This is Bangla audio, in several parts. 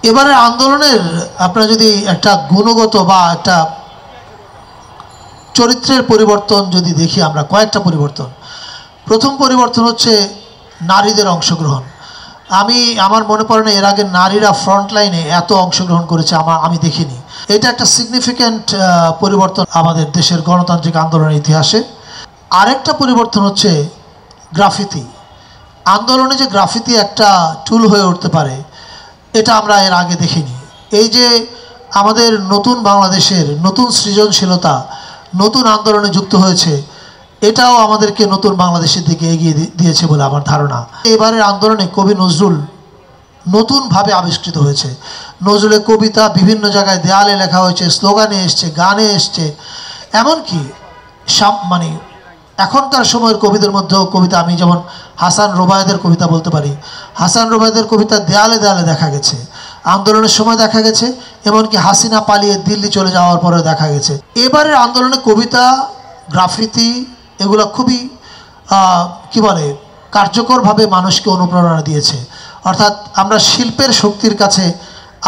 এবারের আন্দোলনের আপনারা যদি একটা গুণগত বা একটা চরিত্রের পরিবর্তন যদি দেখি, আমরা কয়েকটা পরিবর্তন। প্রথম পরিবর্তন হচ্ছে নারীদের অংশগ্রহণ। আমার মনে পড়ে না এর আগে নারীরা ফ্রন্ট লাইনে এত অংশগ্রহণ করেছে আমি দেখিনি। এটা একটা সিগনিফিক্যান্ট পরিবর্তন আমাদের দেশের গণতান্ত্রিক আন্দোলনের ইতিহাসে। আরেকটা পরিবর্তন হচ্ছে গ্রাফিতি। আন্দোলনে যে গ্রাফিতি একটা টুল হয়ে উঠতে পারে, এটা আমরা এর আগে দেখিনি। এই যে আমাদের নতুন বাংলাদেশের নতুন সৃজনশীলতা নতুন আন্দোলনে যুক্ত হয়েছে, এটাও আমাদেরকে নতুন বাংলাদেশের দিকে এগিয়ে দিয়েছে বলে আমার ধারণা। এবারের আন্দোলনে কবি নজরুল নতুনভাবে আবিষ্কৃত হয়েছে। নজরুলের কবিতা বিভিন্ন জায়গায় দেয়ালে লেখা হয়েছে, স্লোগানে এসছে, গানে এসছে। এমনকি মানে এখনকার সময়ের কবিদের মধ্যেও কবিতা, আমি যেমন হাসান রোবায়েদের কবিতা বলতে পারি। হাসান রোবায়েদের কবিতা দেয়ালে দেয়ালে দেখা গেছে, আন্দোলনের সময় দেখা গেছে, এমনকি হাসিনা পালিয়ে দিল্লি চলে যাওয়ার পরেও দেখা গেছে। এবারের আন্দোলনে কবিতা, গ্রাফিতি এগুলো খুবই কি বলে কার্যকরভাবে মানুষকে অনুপ্রেরণা দিয়েছে। অর্থাৎ আমরা শিল্পের শক্তির কাছে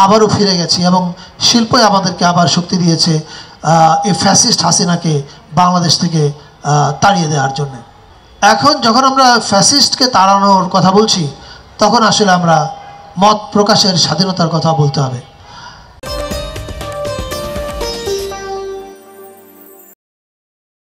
আবারও ফিরে গেছি এবং শিল্পই আমাদেরকে আবার শক্তি দিয়েছে এই ফ্যাসিস্ট হাসিনাকে বাংলাদেশ থেকে তাড়িয়ে দেওয়ার জন্য। এখন যখন আমরা ফ্যাসিস্টকে তাড়ানোর কথা বলছি, তখন আসলে আমরা মত প্রকাশের স্বাধীনতার কথা বলতে হবে।